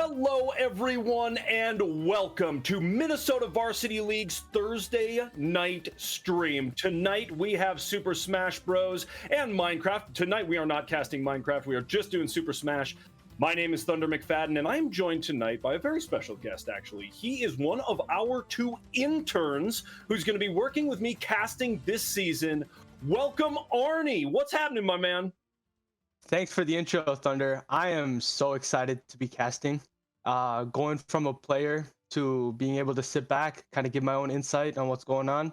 Hello, everyone, and welcome to Minnesota Varsity League's Thursday night stream. Tonight, we have Super Smash Bros. And Minecraft. Tonight, we are not casting Minecraft. We are just doing Super Smash. My name is Thunder McFadden, and I am joined tonight by a very special guest, actually. He is one of our two interns who's going to be working with me casting this season. Welcome, Arnie. What's happening, my man? Thanks for the intro, Thunder. I am so excited to be casting. Going from a player to being able to sit back, kind of give my own insight on what's going on.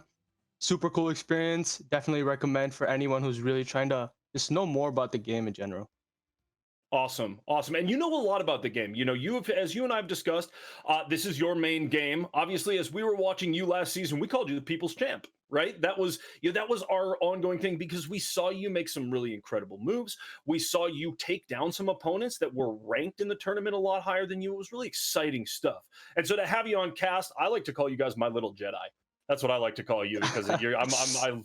Super cool experience. Definitely recommend for anyone who's really trying to just know more about the game in general. Awesome. And you know a lot about the game. You know, as you and I have discussed, this is your main game. Obviously, as we were watching you last season, we called you the People's Champ, right? That was our ongoing thing because we saw you make some really incredible moves. We saw you take down some opponents that were ranked in the tournament a lot higher than you. It was really exciting stuff. And so to have you on cast, I like to call you guys my little Jedi. That's what I like to call you because I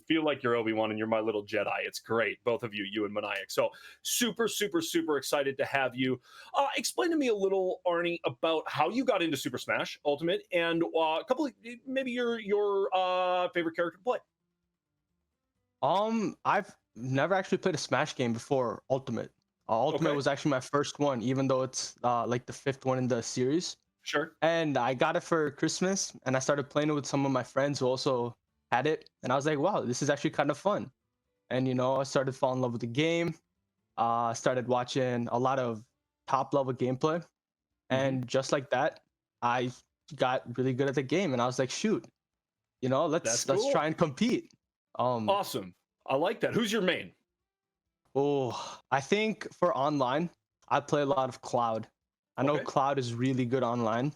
feel like you're Obi-Wan and you're my little Jedi. It's great, both of you, you and Maniac. So super excited to have you. Explain to me a little, Arnie, about how you got into Super Smash Ultimate and a couple of maybe your favorite character to play. I've never actually played a Smash game before Ultimate. Ultimate was actually my first one, even though it's like the fifth one in the series. Sure. And I got it for Christmas, and I started playing it with some of my friends who also had it. And I was like, wow, this is actually kind of fun. And, you know, I started falling in love with the game. Started watching a lot of top-level gameplay. And just like that, I got really good at the game. And I was like, shoot, you know, let's try and compete. Awesome. I like that. Who's your main? Oh, I think for online, I play a lot of Cloud. I know Cloud is really good online,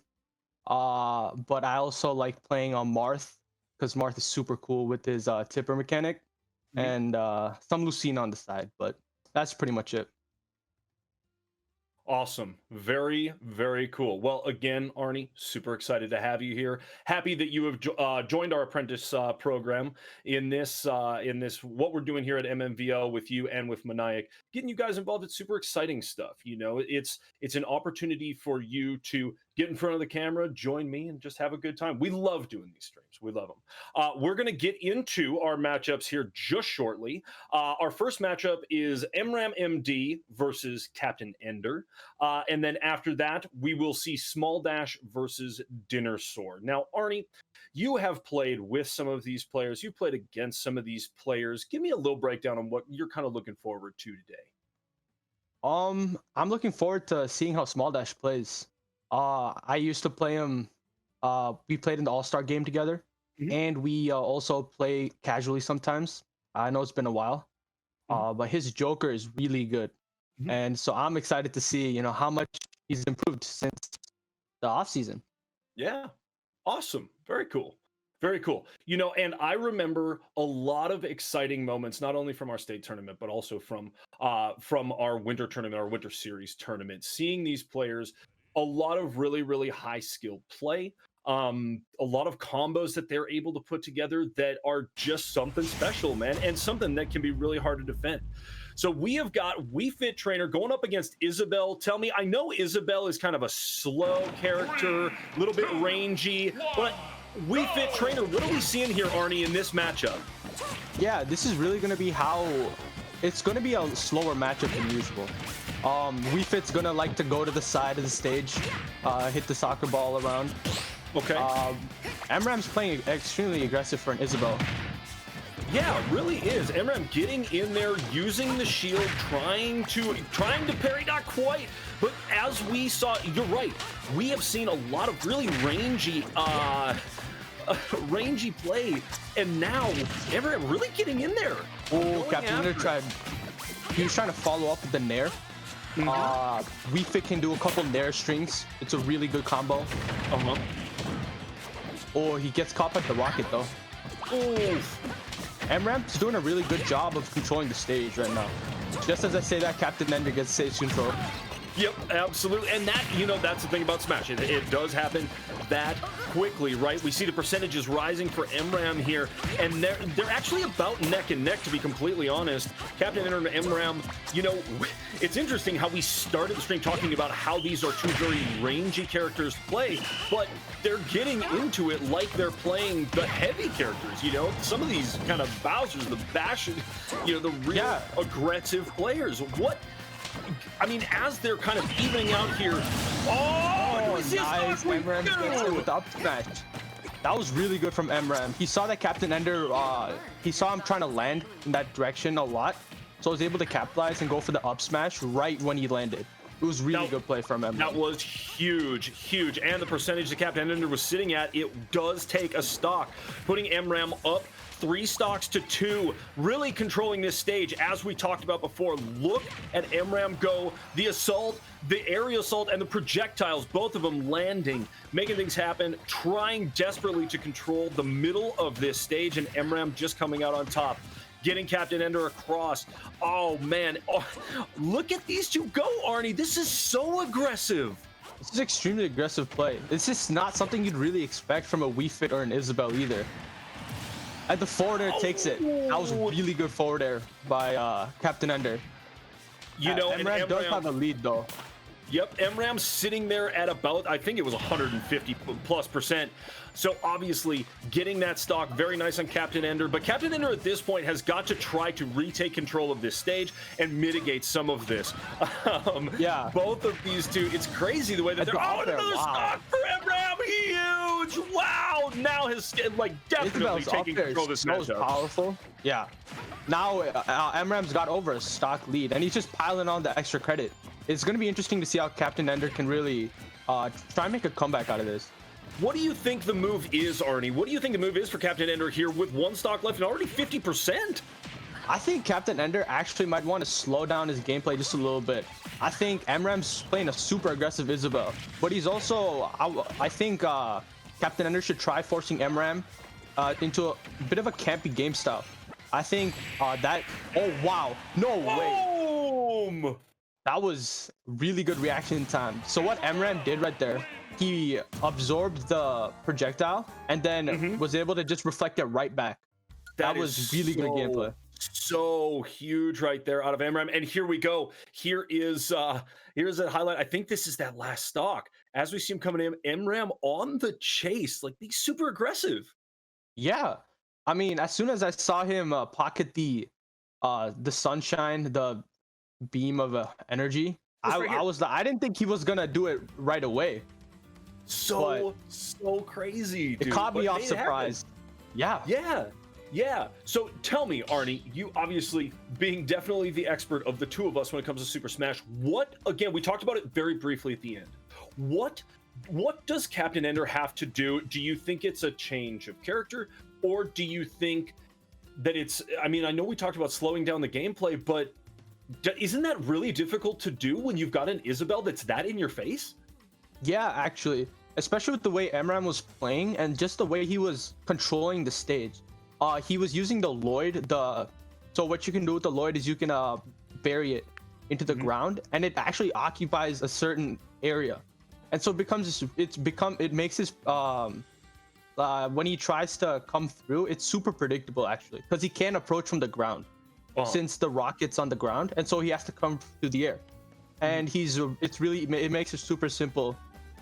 but I also like playing on Marth because Marth is super cool with his tipper mechanic and some Lucina on the side, but that's pretty much it. Awesome. Very cool. Well, again, Arnie, super excited to have you here. Happy that you have joined our apprentice program in this what we're doing here at MNVL with you and with Maniac. Getting you guys involved, it's super exciting stuff. You know, it's an opportunity for you to get in front of the camera, join me, and just have a good time. We love doing these streams. We love them. We're going to get into our matchups here just shortly. Our first matchup is MRAM MD versus Captain Ender. And then after that, we will see Small Dash versus Dinner Sword. Now, Arnie, you have played with some of these players. You played against some of these players. Give me a little breakdown on what you're kind of looking forward to today. I'm looking forward to seeing how Small Dash plays. I used to play him. We played in the All-Star game together, and we also play casually sometimes. I know it's been a while, but his Joker is really good. And so I'm excited to see, you know, how much he's improved since the off season. Yeah. Awesome. Very cool. You know, and I remember a lot of exciting moments, not only from our state tournament, but also from our winter tournament, our winter series tournament, seeing these players, a lot of really high skill play, a lot of combos that they're able to put together that are just something special, man, and something that can be really hard to defend. So we have got Wii Fit Trainer going up against Isabel. Tell me, I know Isabel is kind of a slow character, a little bit rangy, but Wii Fit Trainer, what are we seeing here, Arnie, in this matchup? Yeah, this is really going to be it's going to be a slower matchup than usual. Wii Fit's going to like to go to the side of the stage, hit the soccer ball around. Okay. MRAM's playing extremely aggressive for an Isabel. Yeah, it really is. MRAM getting in there, using the shield, trying to parry, not quite. But as we saw, you're right. We have seen a lot of really rangy play, and now MRAM really getting in there. Oh, Captain Ender tried. He was trying to follow up with the Nair. Wii Fit can do a couple Nair strings. It's a really good combo. Oh, he gets caught by the rocket though. Oh. MRAM's doing a really good job of controlling the stage right now. Just as I say that, Captain Ender gets stage control. Yep, absolutely. And that, that's the thing about Smash. It does happen that quickly, right? We see the percentages rising for MRAM here, and they're actually about neck and neck, to be completely honest. Captain Ender and MRAM, it's interesting how we started the stream talking about how these are two very rangy characters to play, but they're getting into it like they're playing the heavy characters, Some of these kind of Bowsers, the Bash, the real aggressive players. As they're kind of evening out here. Nice. MRAM gets it with the up smash. That was really good from MRAM. He saw that Captain Ender, he saw him trying to land in that direction a lot, so was able to capitalize and go for the up smash right when he landed. It was really good play from MRAM. That was huge. And the percentage that Captain Ender was sitting at, it does take a stock, putting MRAM up 3 stocks to 2, really controlling this stage. As we talked about before, look at MRAM go. The assault, the aerial assault, and the projectiles, both of them landing, making things happen, trying desperately to control the middle of this stage, and MRAM just coming out on top, getting Captain Ender across. Oh, man. Look at these two go, Arnie. This is so aggressive. This is extremely aggressive play. This is not something you'd really expect from a Wii Fit or an Isabelle either. And the forward air takes it. That was really good forward air by Captain Ender. MRAM does have a lead though. Yep, MRAM's sitting there at about, I think it was 150+%. So obviously getting that stock, very nice on Captain Ender. But Captain Ender at this point has got to try to retake control of this stage and mitigate some of this. Both of these two, it's crazy the way that they're, another stock for MRAM, huge! Wow, now his definitely taking control of this matchup. That was powerful. Yeah. Now MRAM's got over a stock lead, and he's just piling on the extra credit. It's going to be interesting to see how Captain Ender can really try and make a comeback out of this. What do you think the move is, Arnie? What do you think the move is for Captain Ender here with 1 stock left and already 50%? I think Captain Ender actually might want to slow down his gameplay just a little bit. I think MRAM's playing a super aggressive Isabelle, but he's also, I think Captain Ender should try forcing MRAM into a bit of a campy game style. I think that, oh wow, no way. Boom! That was really good reaction time. So what MRAM did right there, he absorbed the projectile and then was able to just reflect it right back. That was really good gameplay. So huge right there out of MRAM. And here we go. Here's a highlight. I think this is that last stock. As we see him coming in, MRAM on the chase, like being super aggressive. Yeah. I mean, as soon as I saw him pocket the sunshine, the beam of energy, I didn't think he was gonna do it right away. So crazy, dude. It caught me off surprise. Yeah. So tell me, Arnie, you obviously being definitely the expert of the two of us when it comes to Super Smash, again, we talked about it very briefly at the end. What does Captain Ender have to do? Do you think it's a change of character, or do you think that it's, I know we talked about slowing down the gameplay, but isn't that really difficult to do when you've got an Isabelle that's that in your face? Yeah, actually, especially with the way MRAM was playing and just the way he was controlling the stage. He was using the Lloyd. So what you can do with the Lloyd is you can bury it into the ground, and it actually occupies a certain area, and so it makes his when he tries to come through, it's super predictable actually, because he can't approach from the ground since the rocket's on the ground, and so he has to come through the air, and it makes it super simple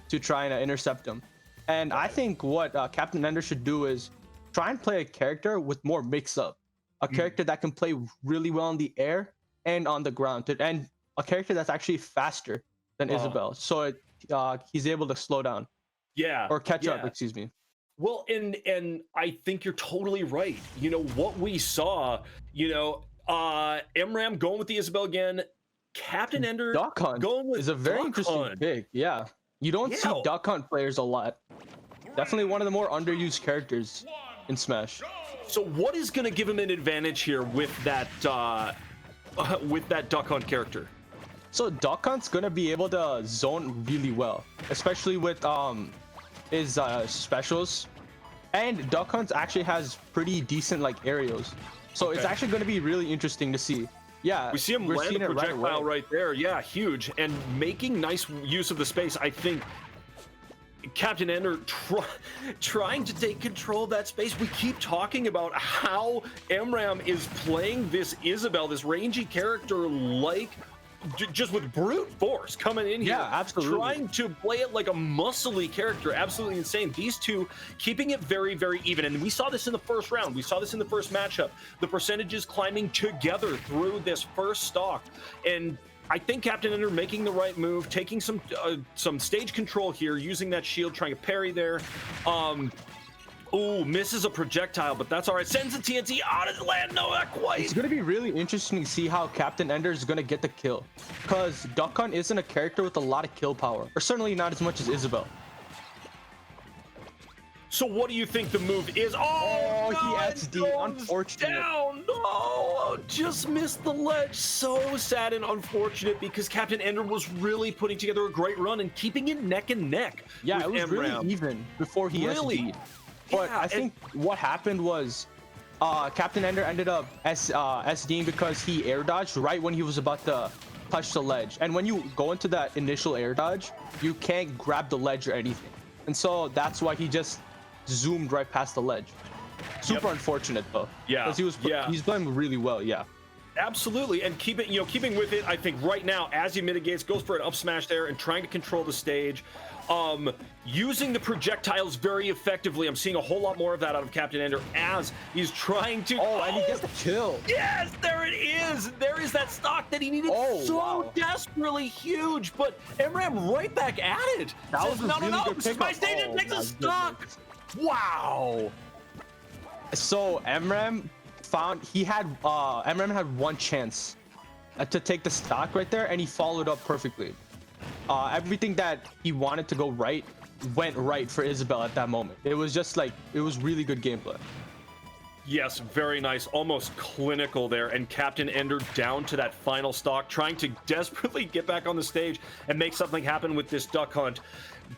to try and intercept him. And I think what Captain Ender should do is try and play a character with more mix-up, a character that can play really well in the air and on the ground, and a character that's actually faster than Isabelle, so he's able to slow down. Or catch up, excuse me. Well, and I think you're totally right. What we saw, MRAM going with the Isabelle again, Captain Ender Duck Hunt going with is a very interesting pick. Yeah. You don't see Duck Hunt players a lot. Definitely one of the more underused characters in Smash. So what is going to give him an advantage here with that Duck Hunt character? So Duck Hunt's going to be able to zone really well, especially with his specials. And Duck Hunt actually has pretty decent aerials. So it's actually going to be really interesting to see. Yeah, We see him we're land seeing a it right projectile away. right there. Yeah, huge. And making nice use of the space. I think Captain Ender trying to take control of that space. We keep talking about how MRAM is playing this Isabel, this rangy character, like just with brute force coming in here. Yeah, absolutely. Trying to play it like a muscly character. Absolutely insane. These two keeping it very, very even. And we saw this in the first round. We saw this in the first matchup. The percentages climbing together through this first stock. And I think Captain Ender making the right move, taking some stage control here, using that shield, trying to parry there. Ooh, misses a projectile, but that's all right. Sends a TNT out of the land. No, not quite. It's going to be really interesting to see how Captain Ender is going to get the kill. Because Duck Hunt isn't a character with a lot of kill power. Or certainly not as much as Isabel. So what do you think the move is? Oh, he SD. Unfortunate. Down. No, just missed the ledge. So sad and unfortunate because Captain Ender was really putting together a great run and keeping it neck and neck. Yeah, it was MRAM. really even before he SD'd. But Yeah, I think what happened was Captain Ender ended up SDing because he air dodged right when he was about to touch the ledge. And when you go into that initial air dodge, you can't grab the ledge or anything. And so that's why he just zoomed right past the ledge. Super unfortunate though. Yeah. Because he's playing really well. Yeah. Absolutely, and keeping with it. I think right now, as he mitigates, goes for an up smash there and trying to control the stage, using the projectiles very effectively. I'm seeing a whole lot more of that out of Captain Ender as he's trying to. Oh, and he gets the kill. Yes, there it is. There is that stock that he needed desperately huge, but MRAM right back at it. That Says, was a no, really no, good this is my pickup. stage. It takes a stock. Wow. So MRAM had one chance to take the stock right there, and he followed up perfectly. Everything that he wanted to go right went right for Isabel at that moment. It was just like, it was really good gameplay. Yes, very nice, almost clinical there, and Captain Ender down to that final stock, trying to desperately get back on the stage and make something happen with this Duck Hunt.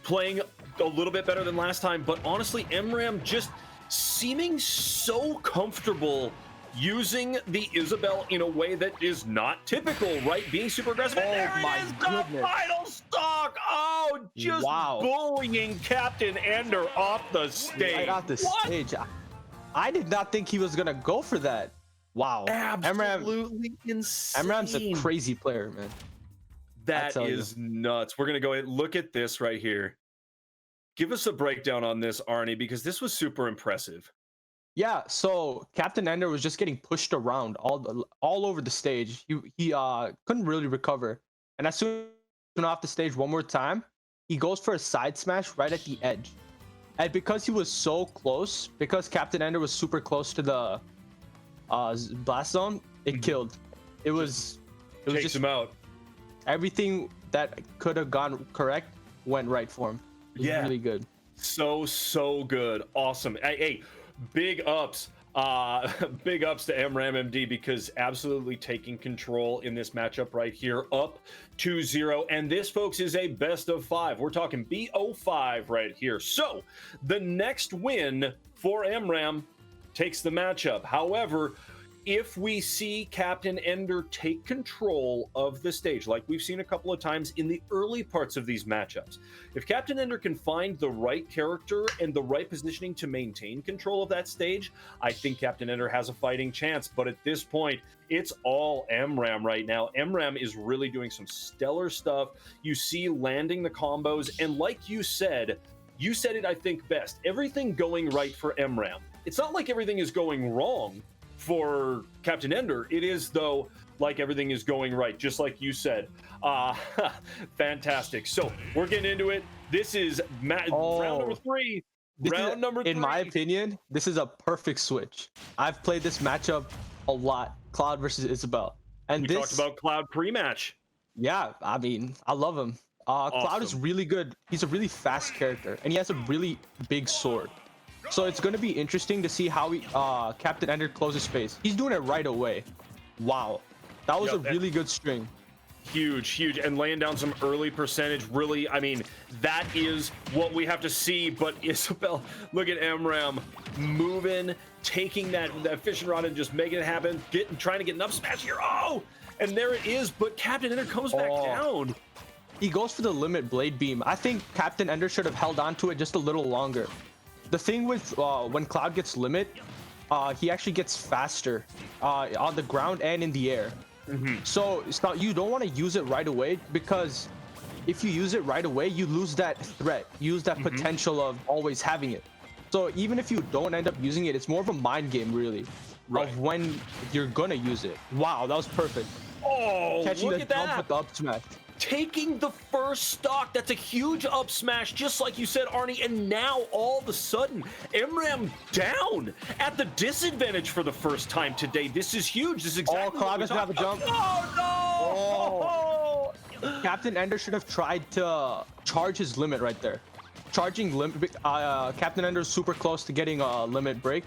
Playing a little bit better than last time, but honestly, MRAM just seeming so comfortable using the Isabel in a way that is not typical, right? Being super aggressive. And there it is, the final stock. Oh, just bullying Captain Ender off the stage. Right off the stage. I did not think he was gonna go for that. Wow. Absolutely insane. MRAM's a crazy player, man. That is nuts. We're gonna go ahead and look at this right here. Give us a breakdown on this, Arnie, because this was super impressive. Yeah, so Captain Ender was just getting pushed around all over the stage. He couldn't really recover, and as soon as off the stage one more time, he goes for a side smash right at the edge. And because he was so close, because Captain Ender was super close to the blast zone, it killed. It was Takes him out. Everything that could have gone correct went right for him. It was really good. So good. Awesome. Hey, big ups. Big ups to MRAM MD because absolutely taking control in this matchup right here, up 2-0. And this, folks, is a best of 5. We're talking BO5 right here. So the next win for MRAM takes the matchup. However, if we see Captain Ender take control of the stage, like we've seen a couple of times in the early parts of these matchups, if Captain Ender can find the right character and the right positioning to maintain control of that stage, I think Captain Ender has a fighting chance. But at this point, it's all MRAM right now. MRAM is really doing some stellar stuff. You see landing the combos, and like you said it, I think, best. Everything going right for MRAM. It's not like everything is going wrong for Captain Ender. It is, though, like everything is going right, just like you said. Fantastic. So we're getting into it. This is round number 3. Number 3. In my opinion, this is a perfect switch. I've played this matchup a lot, Cloud versus Isabel. And we talked about Cloud pre-match. Yeah, I mean, I love him. Cloud is really good. He's a really fast character, and he has a really big sword. So it's going to be interesting to see how Captain Ender closes space. He's doing it right away. Wow. That was a really good string. Huge, huge, and laying down some early percentage. Really, I mean, that is what we have to see. But Isabel, look at MRAM moving, taking that fishing rod and just making it happen. Trying to get an up smash here. Oh, and there it is. But Captain Ender comes back down. He goes for the limit blade beam. I think Captain Ender should have held on to it just a little longer. The thing with when Cloud gets limit, he actually gets faster on the ground and in the air. So it's not, you don't want to use it right away, because if you use it right away, you lose that threat, you lose that potential of always having it. So even if you don't end up using it, it's more of a mind game, really, of when you're gonna use it. Wow, that was perfect. Oh, Catching look the at jump that. with the up smash. Taking the first stock. That's a huge up smash, just like you said, Arnie. And now all of a sudden, MRAM down at the disadvantage for the first time today. This is huge. This is exactly Cloud doesn't have a jump. Oh, no! Captain Ender should have tried to charge his limit right there. Charging limit. Captain Ender is super close to getting a limit break.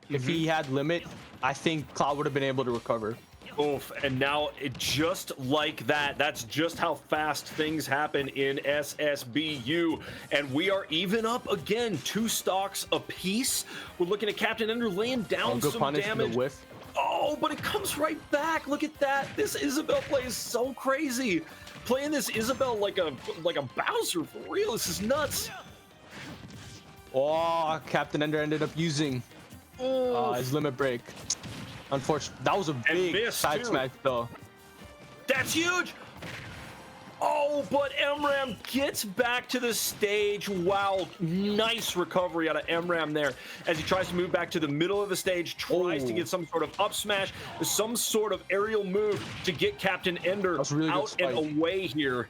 If he had limit, I think Cloud would have been able to recover. Oof, and now just like that, that's just how fast things happen in SSBU. And we are even up again, 2 stocks apiece. We're looking at Captain Ender laying down some damage. Whiff. Oh, but it comes right back. Look at that. This Isabel play is so crazy. Playing this Isabel like a Bowser for real. This is nuts. Oh, Captain Ender ended up using his limit break. Unfortunately, that was a big side smash though. That's huge. Oh, but MRAM gets back to the stage. Wow, nice recovery out of MRAM there as he tries to move back to the middle of the stage, tries to get some sort of up smash, some sort of aerial move to get Captain Ender out and away here.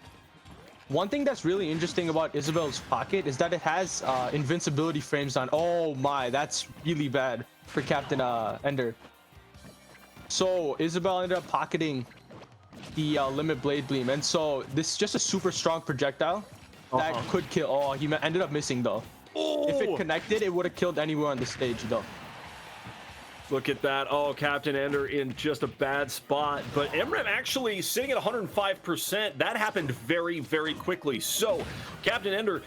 One thing that's really interesting about Isabel's pocket is that it has invincibility frames on. Oh my, that's really bad for Captain Ender. So Isabel ended up pocketing the limit blade beam, and so this is just a super strong projectile that could kill. Oh, he ended up missing though. If it connected, it would have killed anywhere on the stage though. Look at that. Oh, Captain Ender in just a bad spot, but MRAM actually sitting at 105%. That happened very, very quickly. So Captain Ender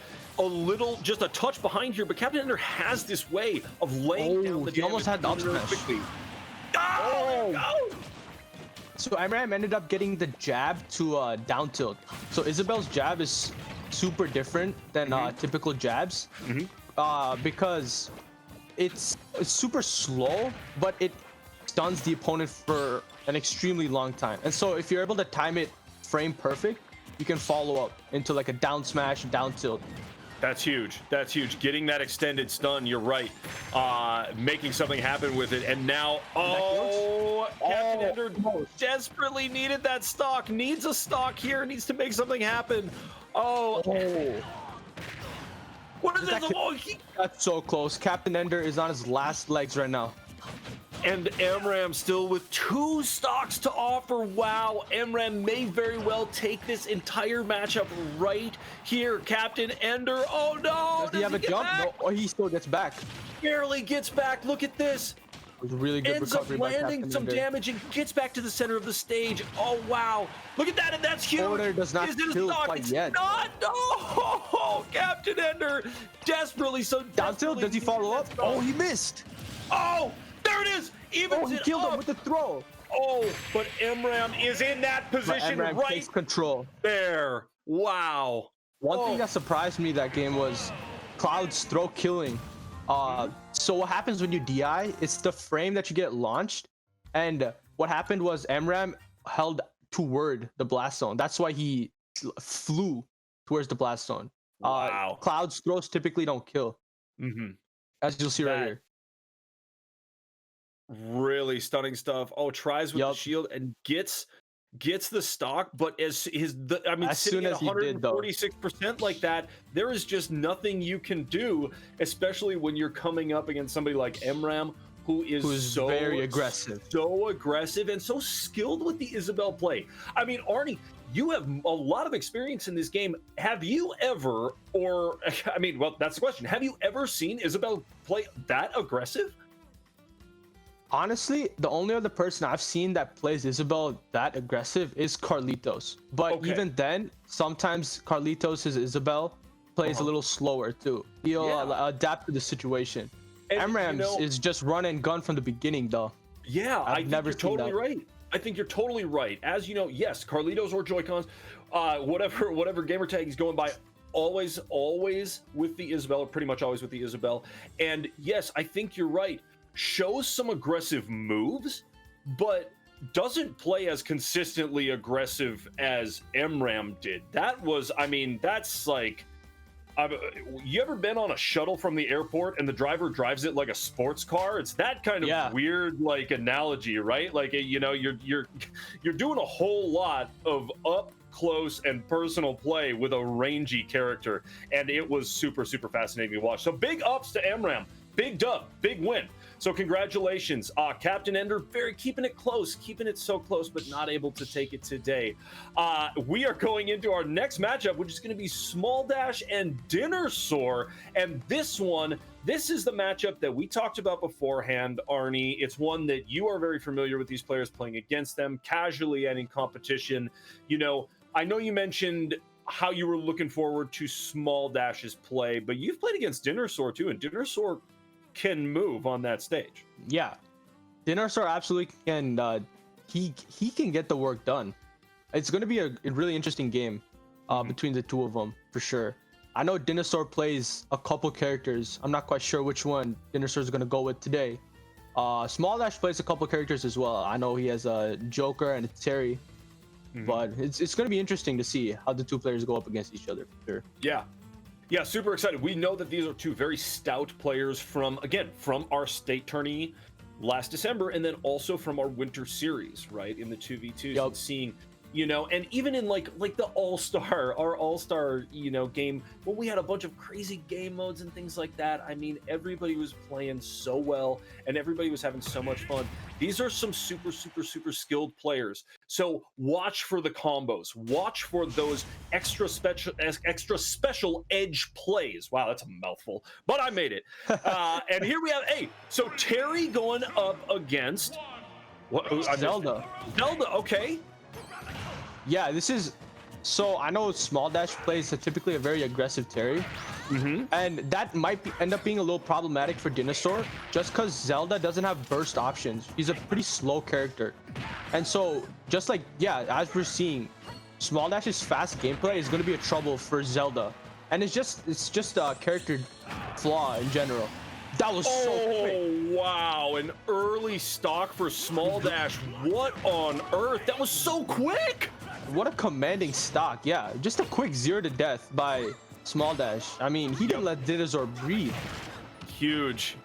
just a touch behind here, but Captain Ender has this way of laying down the damage. He almost had the up smash. So MRAM ended up getting the jab to down tilt. So Isabel's jab is super different than typical jabs because it's super slow, but it stuns the opponent for an extremely long time. And so if you're able to time it frame perfect, you can follow up into like a down smash, down tilt. That's huge. That's huge. Getting that extended stun, you're right. Making something happen with it. And now, Captain Ender desperately needed that stock. Needs a stock here. Needs to make something happen. What is this? That's so close. Captain Ender is on his last legs right now. And MRAM still with 2 stocks to offer. Wow, MRAM may very well take this entire matchup right here. Captain Ender, oh no! Does he have a jump? No, or he still gets back. Barely gets back. Look at this. It was a really good recovery by Captain Ender. Landing some damage and gets back to the center of the stage. Oh wow! Look at that, and that's huge. Order does not kill quite yet. Not. No, Captain Ender desperately down tilt. Does he follow up? Oh, he missed. Oh. There it is! He killed him with the throw. Oh, but MRAM is in that position right takes control. There. Wow. One thing that surprised me that game was Cloud's throw killing. So what happens when you DI, it's the frame that you get launched. And what happened was MRAM held toward the blast zone. That's why he flew towards the blast zone. Wow. Cloud's throws typically don't kill. As you'll see right here. Really stunning stuff. Oh, tries with the shield and gets the stock, but as sitting at 146% like that, there is just nothing you can do, especially when you're coming up against somebody like MRAM, who is so very aggressive, and so skilled with the Isabel play. I mean, Arnie, you have a lot of experience in this game. Have you ever, that's the question. Have you ever seen Isabel play that aggressive? Honestly, the only other person I've seen that plays Isabel that aggressive is Carlitos. But Okay. even then, sometimes Carlitos' Isabel plays a little slower too. He'll adapt to the situation. And, MRAM's is just run and gun from the beginning, though. Yeah, I think never you're seen totally that. right. I think you're totally right. As you know, yes, Carlitos or Joy-Cons, whatever gamer tag he's going by, always with the Isabel, or pretty much always with the Isabel. And yes, I think you're right. Shows some aggressive moves, but doesn't play as consistently aggressive as MRAM did. That was, I mean, that's like, you ever been on a shuttle from the airport and the driver drives it like a sports car? It's that kind of weird like analogy, right? Like, you know, you're doing a whole lot of up close and personal play with a rangy character, and it was super fascinating to watch. So big ups to MRAM, big dub, big win. So congratulations, Captain Ender, keeping it close, keeping it so close, but not able to take it today. We are going into our next matchup, which is going to be Small Dash and Dinnersaur, and this is the matchup that we talked about beforehand, Arnie. It's one that you are very familiar with these players, playing against them casually and in competition. You know, I know you mentioned how you were looking forward to Small Dash's play, but you've played against Dinnersaur too, and Dinnersaur can move on that stage. Yeah, Dinnersaur absolutely can. He can get the work done. It's going to be a really interesting game between the two of them for sure. I know Dinnersaur plays a couple characters. I'm not quite sure which one Dinnersaur is going to go with today. Small Dash plays a couple characters as well. I know he has a Joker and a Terry, but it's going to be interesting to see how the two players go up against each other for sure. Yeah, super excited. We know that these are two very stout players from our state tourney last December, and then also from our winter series, right, in the 2v2s. And seeing, you know, and even in like the our all-star, you know, game, when we had a bunch of crazy game modes and things like that. I mean, everybody was playing so well and everybody was having so much fun. These are some super skilled players. So watch for the combos, watch for those extra special edge plays. Wow, that's a mouthful, but I made it. And here we have, so Terry going up against Zelda. Okay. Yeah, this is, so I know Small Dash plays typically a very aggressive Terry, and that might end up being a little problematic for Dinnersaur, just because Zelda doesn't have burst options. He's a pretty slow character, and so just like, as we're seeing, Small Dash's fast gameplay is going to be a trouble for Zelda, and it's just a character flaw in general. That was so quick. Wow, an early stock for Small Dash. What on earth? That was so quick. What a commanding stock. Yeah, just a quick 0 to death by Small Dash. I mean, he didn't let Dinnersaur breathe. Huge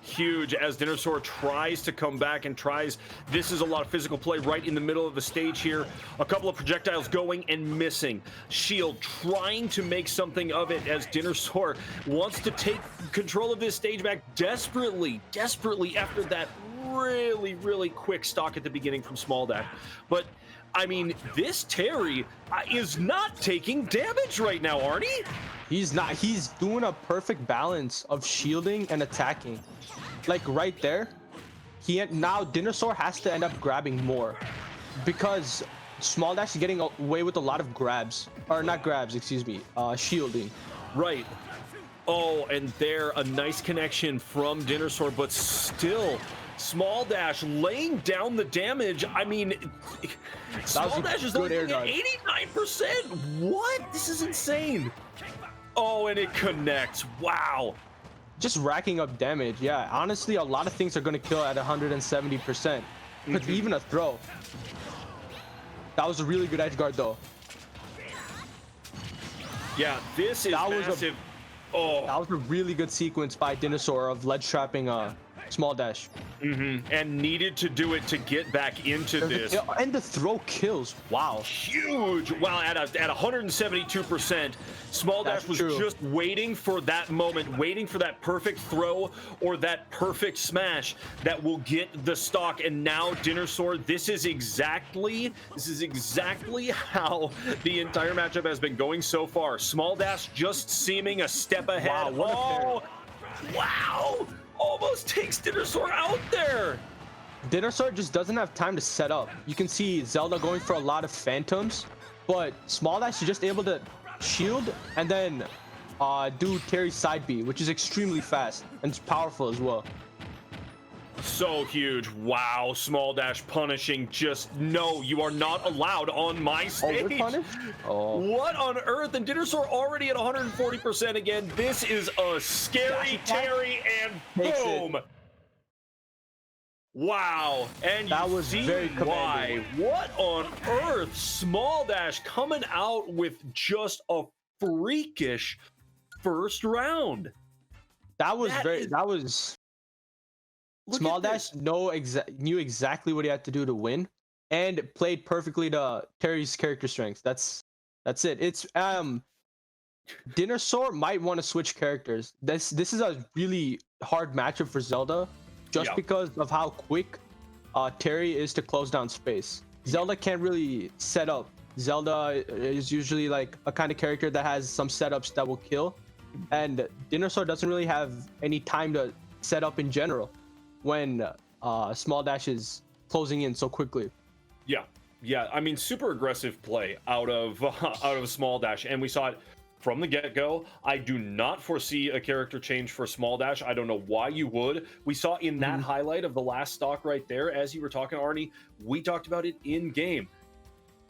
as Dinnersaur tries to come back and tries. This is a lot of physical play right in the middle of the stage here. A couple of projectiles going and missing. Shield trying to make something of it as Dinnersaur wants to take control of this stage back desperately after that really quick stock at the beginning from Small Dash. But I mean, this Terry is not taking damage right now, Arnie. He's not. He's doing a perfect balance of shielding and attacking. Like right there, now Dinnersaur has to end up grabbing more because Small Dash is getting away with a lot of grabs, or not grabs, excuse me, shielding. Right. Oh, and there a nice connection from Dinnersaur, but still Small Dash laying down the damage. I mean, Small Dash is only at 89%. What? This is insane. Oh, and it connects. Wow. Just racking up damage. Yeah, honestly, a lot of things are going to kill at 170%. But even a throw. That was a really good edge guard, though. Yeah, this is massive. That was a really good sequence by Dinnersaur of ledge trapping Small Dash. And needed to do it to get back into this. And the throw kills. Wow. Huge. Wow, at 172%. Small Dash was just waiting for that moment, waiting for that perfect throw or that perfect smash that will get the stock. And now Dinnersaur, this is exactly how the entire matchup has been going so far. Small Dash just seeming a step ahead. Wow, wow. Almost takes Dinnersaur out there. Dinosaur just doesn't have time to set up. You can see Zelda going for a lot of phantoms, but Small Dash is just able to shield and then do Terry's side B, which is extremely fast and powerful as well. So huge. Wow, Small Dash punishing. Just no, you are not allowed on my stage. What on earth? And Dinosaur already at 140% again. This is a scary Terry, and boom. Wow, and that you was see very why. What on earth? Small Dash coming out with just a freakish first round. Small Dash knew exactly what he had to do to win, and played perfectly to Terry's character strengths. That's it. It's Dinosaur might want to switch characters. This is a really hard matchup for Zelda, just because of how quick Terry is to close down space. Zelda can't really set up. Zelda is usually like a kind of character that has some setups that will kill, and Dinosaur doesn't really have any time to set up in general when Small Dash is closing in so quickly. Yeah. I mean, super aggressive play out of Small Dash, and we saw it from the get-go. I do not foresee a character change for Small Dash. I don't know why you would. We saw in that highlight of the last stock right there, as you were talking, Arnie, we talked about it in game.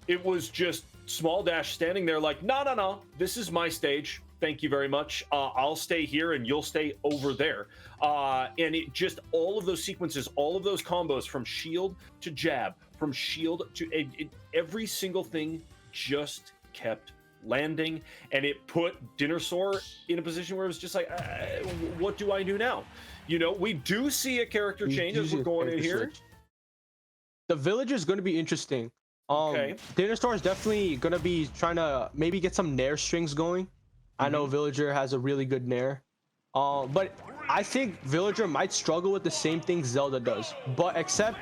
It was just Small Dash standing there like, no, this is my stage. Thank you very much. I'll stay here and you'll stay over there. And it just, all of those sequences, all of those combos from shield to jab, from shield to every single thing just kept landing, and it put Dinosaur in a position where it was just like, what do I do now? You know, we do see a character change as we're going in here. The villager is going to be interesting. Dinosaur is definitely going to be trying to maybe get some nair strings going. I know Villager has a really good nair, but I think Villager might struggle with the same thing Zelda does, but except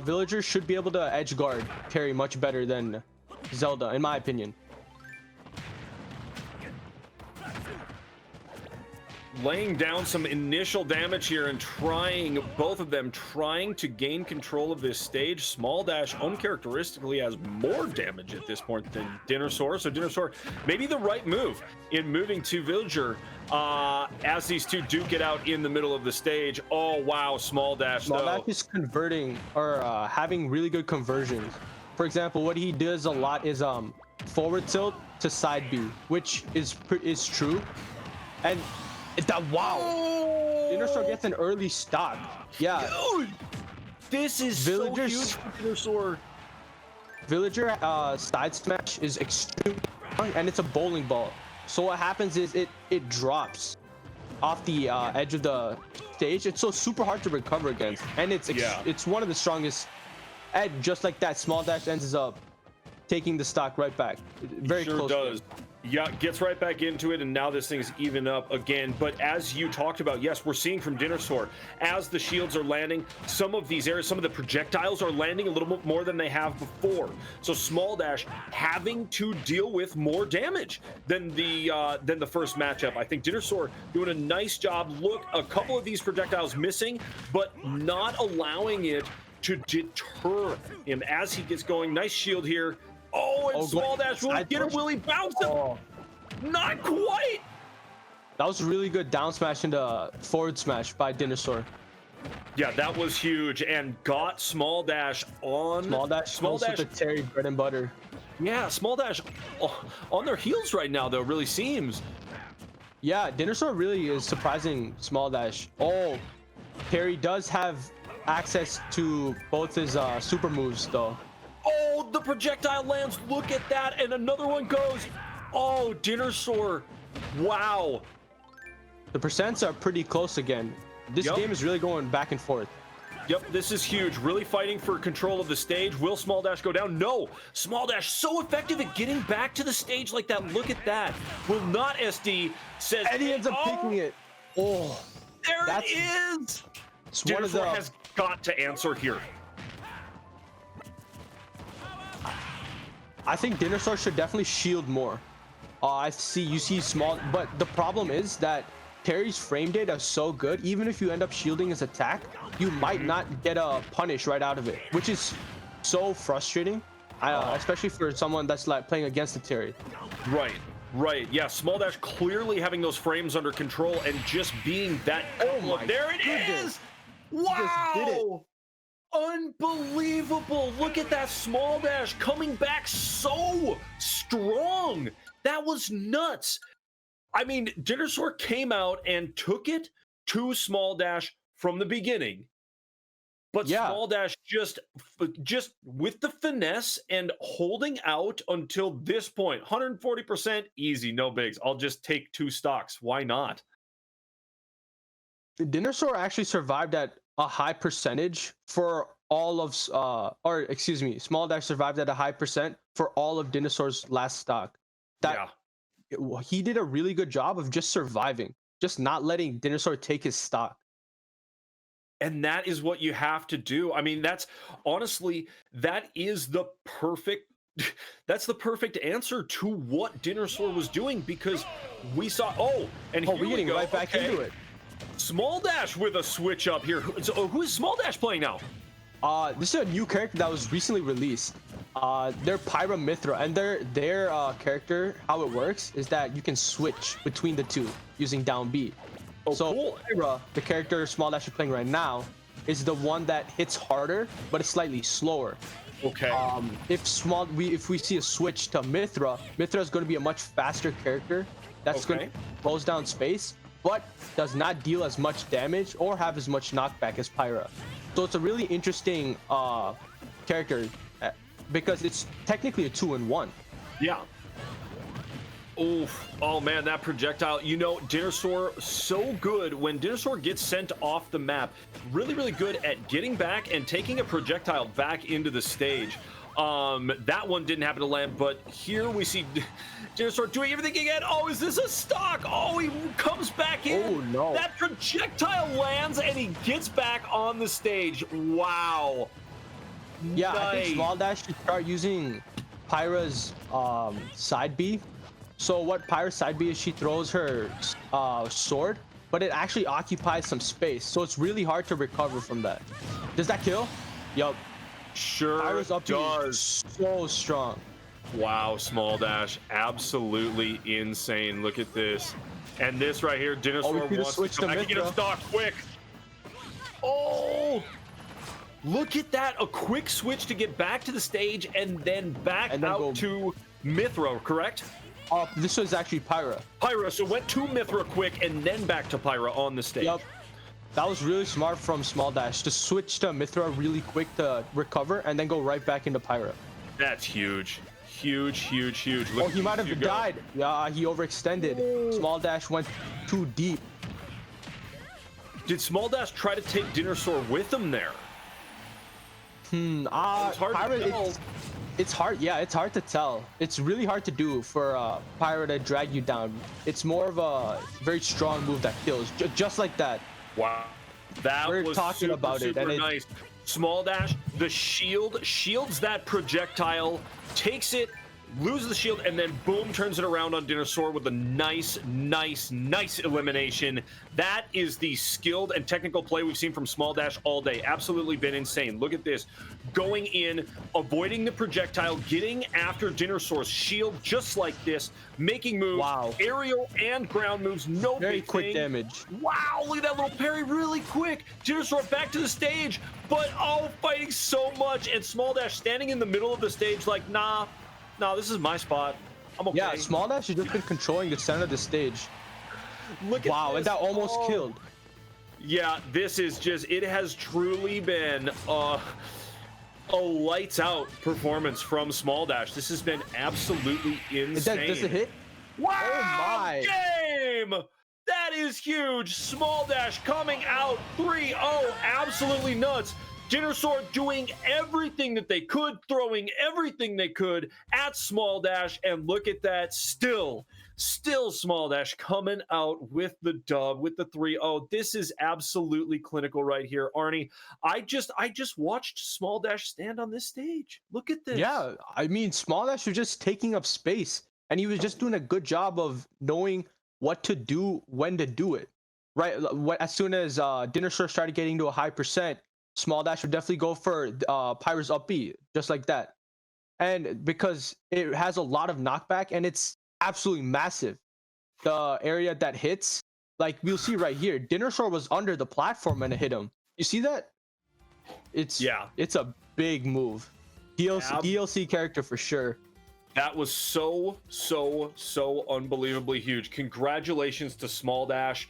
Villager should be able to edge guard Terry much better than Zelda, in my opinion. Laying down some initial damage here and both of them trying to gain control of this stage. Small Dash uncharacteristically has more damage at this point than Dinosaur, so Dinosaur maybe the right move in moving to Villager as these two duke it out in the middle of the stage. Oh wow, Small Dash is converting or having really good conversions. For example, what he does a lot is forward tilt to side B, which is true, and Dinosaur gets an early stock. Yeah. Dude, this is so huge for Dinosaur. Villager side smash is extremely strong, and it's a bowling ball. So what happens is it drops off the edge of the stage. It's so super hard to recover against, and it's one of the strongest. And just like that, Small Dash ends up taking the stock right back. Very close. Sure does. Yeah, gets right back into it, and now this thing's even up again. But as you talked about, yes, we're seeing from Dinosaur, as the shields are landing, some of these areas, some of the projectiles are landing a little bit more than they have before. So Small Dash having to deal with more damage than the first matchup. I think Dinosaur doing a nice job. Look, a couple of these projectiles missing, but not allowing it to deter him as he gets going. Nice shield here. Oh, and Small Dash will get him. Will he bounce him? Not quite. That was a really good down smash into forward smash by Dinosaur. Yeah, that was huge, and got Small Dash on. Small Dash with the Terry bread and butter. Yeah, Small Dash on their heels right now, though, really seems. Yeah, Dinosaur really is surprising Small Dash. Oh, Terry does have access to both his super moves, though. Oh, the projectile lands. Look at that. And another one goes. Oh, Dinosaur. Wow. The percents are pretty close again. This game is really going back and forth. Yep, this is huge. Really fighting for control of the stage. Will Small Dash go down? No. Small Dash so effective at getting back to the stage like that. Look at that. Will not SD. Says. And he ends up picking it. Oh. There it is. Dinosaur has got to answer here. I think Dinosaur should definitely shield more. You see Small, but the problem is that Terry's frame data is so good, even if you end up shielding his attack, you might not get a punish right out of it, which is so frustrating, especially for someone that's like playing against the Terry. Right. Yeah, Small Dash clearly having those frames under control and just being that. Oh my there it goodness. is! Wow! Unbelievable! Look at that Small Dash coming back so strong. That was nuts. I mean, Dinnersaur came out and took it to Small Dash from the beginning. But Yeah. Small Dash just with the finesse and holding out until this point, 140% easy, no bigs. I'll just take 2 stocks. Why not? Dinnersaur actually survived at a high percentage for all of Small Dash survived at a high percent for all of Dinnersaur's last stock. He did a really good job of just surviving, just not letting Dinnersaur take his stock. And that is what you have to do. I mean, that is the perfect that's the perfect answer to what Dinnersaur was doing, because we saw here we're getting right back into it. Small Dash with a switch up here. So who is Small Dash playing now? This is a new character that was recently released. They're Pyra Mithra, and their character, how it works is that you can switch between the two using down B. So cool. Pyra, the character Small Dash is playing right now, is the one that hits harder but it's slightly slower. Okay. If we see a switch to Mithra is going to be a much faster character that's going to close down space, but does not deal as much damage or have as much knockback as Pyra. So it's a really interesting character because it's technically a 2-in-1. Yeah. Oh man, that projectile. You know, Dinnersaur, so good when Dinnersaur gets sent off the map. Really, really good at getting back and taking a projectile back into the stage. That one didn't happen to land, but here we see Dinnersaur doing everything again. Oh, is this a stock? Oh, he comes back in. Oh, no. That projectile lands and he gets back on the stage. Wow. Yeah, nice. I think Small Dash should start using Pyra's side B. So what Pyra's side B is, she throws her sword, but it actually occupies some space. So it's really hard to recover from that. Does that kill? Yup. Sure Pyra's up does. So strong. Wow, Small Dash, absolutely insane. Look at this. And this right here, Dinnersaur wants to come back and get a stock quick. Oh, look at that. A quick switch to get back to the stage and then back out to Mithra, correct? This was actually Pyra. So went to Mithra quick and then back to Pyra on the stage. Yep. That was really smart from Small Dash to switch to Mithra really quick to recover and then go right back into Pyra. That's huge. Huge. Look, he might have died. Yeah, he overextended. Small Dash went too deep. Did Small Dash try to take Dinnersaur with him there? It's hard. Yeah, it's hard to tell. It's really hard to do for Pyra to drag you down. It's more of a very strong move that kills, just like that. Wow, that We're was talking about it, and nice. Small Dash, the shields that projectile, takes it, loses the shield, and then boom, turns it around on Dinnersaur with a nice elimination. That is the skilled and technical play we've seen from Small Dash all day. Absolutely been insane. Look at this. Going in, avoiding the projectile, getting after Dinnersaur's shield just like this, making moves, aerial and ground moves, very quick damage. Wow, look at that little parry, really quick. Dinnersaur back to the stage, but fighting so much, and Small Dash standing in the middle of the stage like, nah, this is my spot. I'm okay. Yeah, Small Dash has just been controlling the center of the stage. Look at and that almost killed. Yeah, this is just, it has truly been a lights out performance from Small Dash. This has been absolutely insane. Does it hit? Wow! Oh my! Game! That is huge. Small Dash coming out 3-0. Absolutely nuts. Dinnersaur doing everything that they could, throwing everything they could at Small Dash, and look at that. Still Small Dash coming out with the dub, with the 3-0. This is absolutely clinical right here, Arnie. I just watched Small Dash stand on this stage. Look at this. Yeah, I mean, Small Dash was just taking up space, and he was just doing a good job of knowing what to do, when to do it. right as soon as Dinosaur started getting to a high percent, Small Dash would definitely go for Pyro's up B, just like that. And because it has a lot of knockback and it's absolutely massive, the area that hits, like we'll see right here, Dinosaur was under the platform and it hit him. You see that? It's a big move. DLC character for sure. That was so unbelievably huge. Congratulations to Small Dash.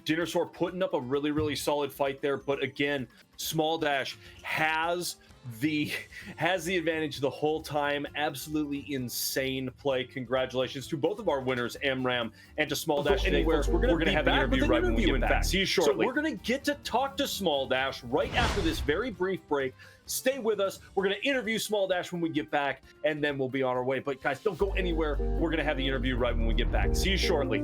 Dinosaur putting up a really solid fight there, but again, Small Dash has the advantage the whole time. Absolutely insane play. Congratulations to both of our winners, Amram, and to Small Dash. Anywhere, we're gonna have an interview right when we get back. See you shortly. So we're gonna get to talk to Small Dash right after this very brief break. Stay with us. We're going to interview Small Dash when we get back, and then we'll be on our way. But guys, don't go anywhere. We're going to have the interview right when we get back. See you shortly.